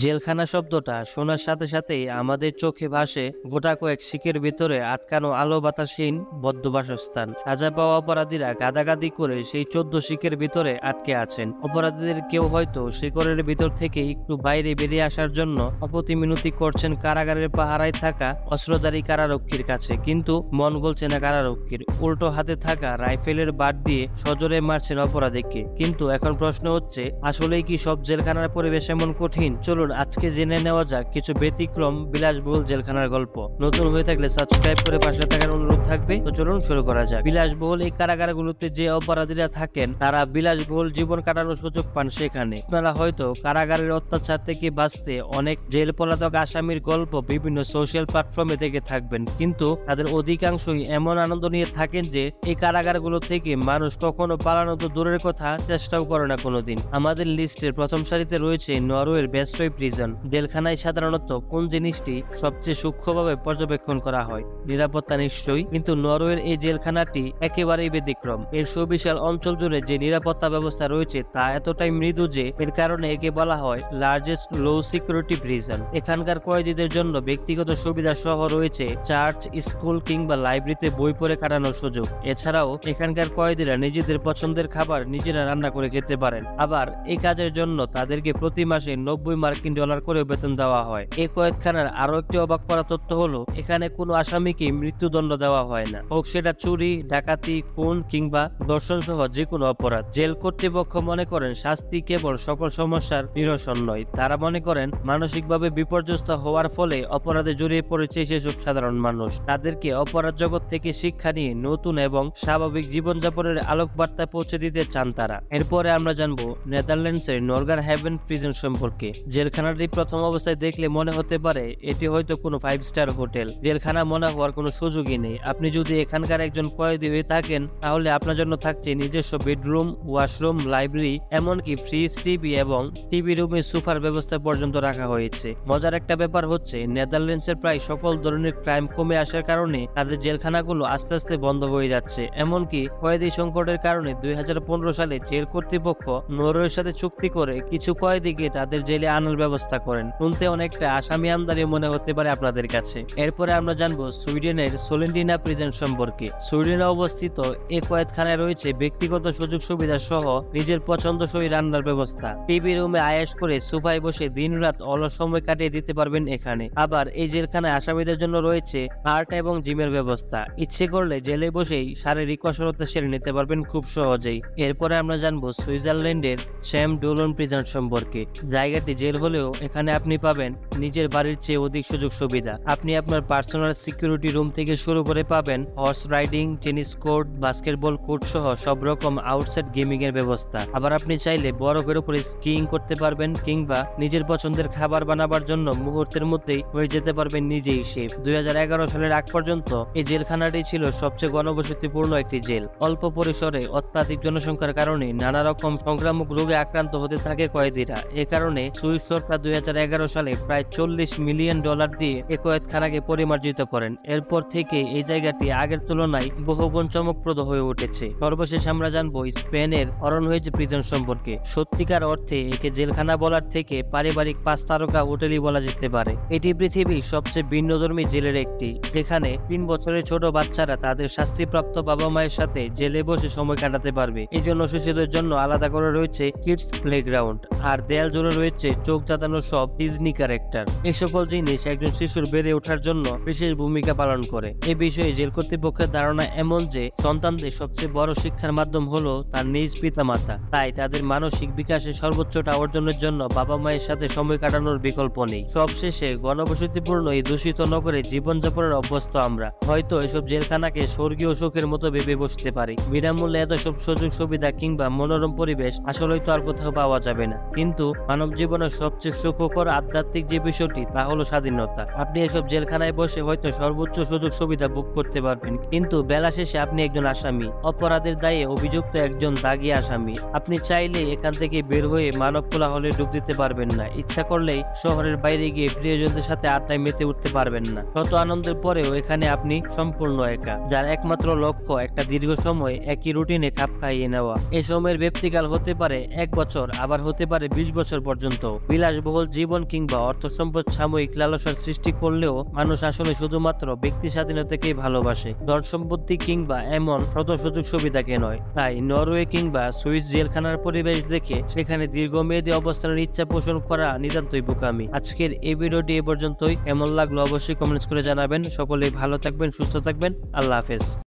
জেলখানা শব্দটা শোনার সাথে সাথেই আমাদের চোখে ভাসে গোটা কয়েক শিকের ভিতরে আটকানো আলো বাতাসহীন বদ্ধ বাসস্থান। সাজা পাওয়া অপরাধীরা গাদাগাদি করে সেই 14 শিকের ভিতরে আটকে আছেন। অপরাধীদের কেউ হয়তো শিকড়ের ভিতর থেকে একটু বাইরে বেরিয়ে আসার জন্য অপতিমিনতি করছেন কারাগারের পাহারায় থাকা অস্ত্রধারী কারারক্ষীর কাছে, কিন্তু মন গলছে না কারারক্ষীর। উল্টো হাতে থাকা রাইফেলের বাট দিয়ে সজোরে মারছেন অপরাধীকে। কিন্তু এখন প্রশ্ন হচ্ছে, আসলেই কি সব জেলখানার পরিবেশ এমন কঠিন? চলুন আজকে জেনে নেওয়া যাক কিছু ব্যতিক্রম বিলাসবহুল জেলখানার গল্প। নতুন হয়ে থাকলে সাবস্ক্রাইব করে পাশে থাকার অনুরোধ থাকবে। তো চলুন শুরু করা যাক। বিলাসবহুল এই কারাগারগুলোতে যে অপরাধীরা থাকেন তারা বিলাসবহুল জীবন কাটানোর সুযোগ পান সেখানে। আপনারা হয়তো কারাগারের অত্যাচার থেকে বাঁচতে অনেক জেল পলাতক আসামির গল্প বিভিন্ন সোশ্যাল প্ল্যাটফর্মে দেখে থাকবেন, কিন্তু তাদের অধিকাংশই এমন আনন্দ নিয়ে থাকেন যে এই কারাগারগুলো থেকে মানুষ কখনো পালানো তো দূরের কথা, চেষ্টাও করে না কোনোদিন। আমাদের লিস্টের প্রথম সারিতে রয়েছে নরওয়ের বেস্টয় প্রিজন। জেলখানায় সাধারণত কোন জিনিসটি সবচেয়ে সূক্ষ্মভাবে পর্যবেক্ষণ করা হয়? নিরাপত্তা নিশ্চয়ই, কিন্তু নরওয়ের এই জেলখানাটি একেবারেই ব্যতিক্রম। এর সুবিশাল অঞ্চল জুড়ে যে নিরাপত্তা ব্যবস্থা রয়েছে তা এতটাই মৃদু যে এর কারণে একে বলা হয় লার্জেস্ট লো সিকিউরিটি প্রিজন। এখানকার কয়েদিদের জন্য ব্যক্তিগত সুবিধা সহ রয়েছে চার্চ, স্কুল কিংবা লাইব্রেরিতে বই পড়ে কাটানোর সুযোগ। এছাড়াও এখানকার কয়েদিরা নিজেদের পছন্দের খাবার নিজেরা রান্না করে খেতে পারেন। আবার এই কাজের জন্য তাদেরকে প্রতি মাসে $90 করে বেতন দেওয়া হয়। এই কয়েদখানার আরো একটি অবাক করা তথ্য হলো, এখানে কোনো আসামিকে মৃত্যুদণ্ড দেওয়া হয় না, হোক সেটা চুরি, ডাকাতি, খুন কিংবা ধর্ষণ সহ যে কোনো অপরাধ। জেল কর্তৃপক্ষ মনে করেন শাস্তি কেবল সকল সমস্যার নিরসন নয়, তারা মনে করেন মানসিকভাবে বিপর্যস্ত হওয়ার ফলে অপরাধে জড়িয়ে পড়েছে সেসব সাধারণ মানুষ। তাদেরকে অপরাধ জগৎ থেকে শিক্ষা নিয়ে নতুন এবং স্বাভাবিক জীবনযাপনের আলোক বার্তা পৌঁছে দিতে চান তারা। এরপরে আমরা জানবো নেদারল্যান্ডসের নর্গার হ্যাভেন প্রিজন সম্পর্কে। জেলখানাটি প্রথম অবস্থায় দেখলে মনে হতে পারে এটি হয়তো কোনো 5 স্টার হোটেল। জেলখানা মনে হওয়ার কোনো সুযোগই নেই। আপনি যদি এখানকার একজন কয়েদি হয়ে থাকেন তাহলে আপনার জন্য থাকছে নিজস্ব বেডরুম, ওয়াশরুম, লাইব্রেরি, এমনকি ফ্রিজ, টিভি এবং টিভি রুমে সোফার ব্যবস্থা পর্যন্ত রাখা হয়েছে। মজার একটা ব্যাপার হচ্ছে নেদারল্যান্ডসের প্রায় সকল ধরনের ক্রাইম কমে আসার কারণে তাদের জেলখানাগুলো আস্তে আস্তে বন্ধ হয়ে যাচ্ছে। এমনকি কয়েদি সংকটের কারণে 2015 সালে জেল কর্তৃপক্ষ নরওয়ের সাথে চুক্তি করে কিছু কয়েদিকে তাদের জেলে আনার ব্যবস্থা করেন। শুনতে অনেকটা আসামি আমদানি মনে হতে পারে আপনাদের কাছে। এরপরে আমরা জানবো সুইডেনের সোলেন্ডিনা প্রিজন সম্পর্কে। সুইডেনে অবস্থিত এই কয়েদখানায় রয়েছে ব্যক্তিগত সুযোগ সুবিধা সহ নিজের পছন্দসই রান্নার ব্যবস্থা। টিভি রুমে আয়েশ করে সোফায় বসে দিনরাত অলস সময় কাটিয়ে দিতে পারবেন এখানে। আবার এই জেলখানায় আসামিদের জন্য রয়েছে আর্ট এবং জিমের ব্যবস্থা। ইচ্ছে করলে জেলে বসেই শারীরিক কসরত সেরে নিতে পারবেন খুব সহজেই। এরপরে আমরা জানবো সুইজারল্যান্ডের শ্যাম ডোলন প্রিজন সম্পর্কে। জায়গাটি জেল হলেও এখানে আপনি পাবেন নিজের বাড়ির চেয়ে অধিক সুযোগ সুবিধা। আপনি আপনার পার্সোনাল সিকিউরিটি রুম থেকে শুরু করে পাবেন horse riding, tennis court, basketball court সহ সব রকম আউটসাইড গেমিং এর ব্যবস্থা। আবার আপনি চাইলে বরফের উপরে স্কিইং করতে পারবেন কিংবা নিজের পছন্দের খাবার বানাবার জন্য মুহূর্তের মধ্যেই হয়ে যেতে পারবেন নিজেই শেফ। 2011 সালের আগ পর্যন্ত এই জেলখানাটি ছিল সবচেয়ে ঘনবসতিপূর্ণ একটি জেল। অল্প পরিসরে অত্যাধিক জনসংখ্যার কারণে নানা রকম সংক্রামক রোগে আক্রান্ত হতে থাকে কয়েদিরা। এ কারণে সুইস সরকার 2011 সালে প্রায় $40 মিলিয়ন দিয়ে এই কয়েদখানাকে পরিমার্জিত করেন। এরপর থেকে এই জায়গাটি আগের তুলনায় বহুগুণ চমকপ্রদ হয়ে উঠেছে। সর্বশেষ আমরা জানবো স্পেনের অরনহুইজ প্রিজন সম্পর্কে। সত্যিকার অর্থে একে জেলখানা বলার থেকে পারিবারিক 5 তারকা হোটেলই বলা যেতে পারে। এটি পৃথিবীর সবচেয়ে ভিন্নধর্মী জেলের একটি, যেখানে 3 বছরের ছোট বাচ্চারা তাদের শাস্তিপ্রাপ্ত বাবা মায়ের সাথে জেলে বসে সময় কাটাতে পারবে। এই জন্য শিশুদের জন্য আলাদা করে রয়েছে কিডস প্লেগ্রাউন্ড, আর দেয়াল জুড়ে রয়েছে চোখ ধাঁধানো সব ডিজনি ক্যারেক্টার। এই সকল জিনিস একজন শিশুর বেড়ে ওঠার জন্য বিশেষ ভূমিকা পালন করে। এ বিষয়ে জেল কর্তৃপক্ষের ধারণা এমন যে সন্তানদের সবচেয়ে বড় শিক্ষার মাধ্যম হলো তার নিজ পিতামাতা। তাই তাদের মানসিক বিকাশের সর্বোচ্চটা অর্জনের জন্য বাবা মায়ের সাথে সময় কাটানোর বিকল্প নেই। সবশেষে ঘনবসতিপূর্ণ এই দূষিত নগরে জীবনযাপনের অভ্যস্ত আমরা হয়তো এসব জেলখানাকে স্বর্গীয় সুখের মতো ভেবে বসতে পারি। বিনামূল্যে এত সব সুযোগ সুবিধা কিংবা মনোরম পরিবেশ আসলেই তো আর কোথাও পাওয়া যাবে না, কিন্তু মানব জীবনের সবচেয়ে সুখকর আধ্যাত্মিক জীবন বিষয়টি তা হলো স্বাধীনতা। আপনি এসব জেলখানায় বসে হয়তো সর্বোচ্চ সুযোগ সুবিধা ভোগ করতে পারবেন, কিন্তু বেলা শেষে আপনি একজন আসামি, অপরাধের দায়ে অভিযুক্ত একজন দাগী আসামি। আপনি চাইলে এখান থেকে বের হয়ে মানব কোলাহলে ডুব দিতে পারবেন না, ইচ্ছা করলেই শহরের বাইরে গিয়ে প্রিয়জনদের সাথে আড্ডায় মেতে উঠতে পারবেন না। শত আনন্দের পরেও এখানে আপনি সম্পূর্ণ একা, যার একমাত্র লক্ষ্য একটা দীর্ঘ সময় একই রুটিনে খাপ খাইয়ে নেওয়া। এই সময়ের ব্যক্তিকাল হতে পারে 1 বছর, আবার হতে পারে 20 বছর পর্যন্ত। বিলাসবহুল জীবন কিংবা অর্থ সম্পদ সাময়িক লালসার সৃষ্টি করলেও মানুষ আসলে শুধুমাত্র ব্যক্তি স্বাধীনতাকেই ভালোবাসে, ধন সম্পত্তি কিংবা এমন শত সুযোগ সুবিধাকে নয়। তাই নরওয়ে কিংবা সুইস জেলখানার পরিবেশ দেখে সেখানে দীর্ঘমেয়াদী অবস্থানের ইচ্ছা পোষণ করা নিতান্তই বোকামি। আজকের এই ভিডিওটি এ পর্যন্তই। কেমন লাগলো অবশ্যই কমেন্টস করে জানাবেন। সকলেই ভালো থাকবেন, সুস্থ থাকবেন। আল্লাহ হাফেজ।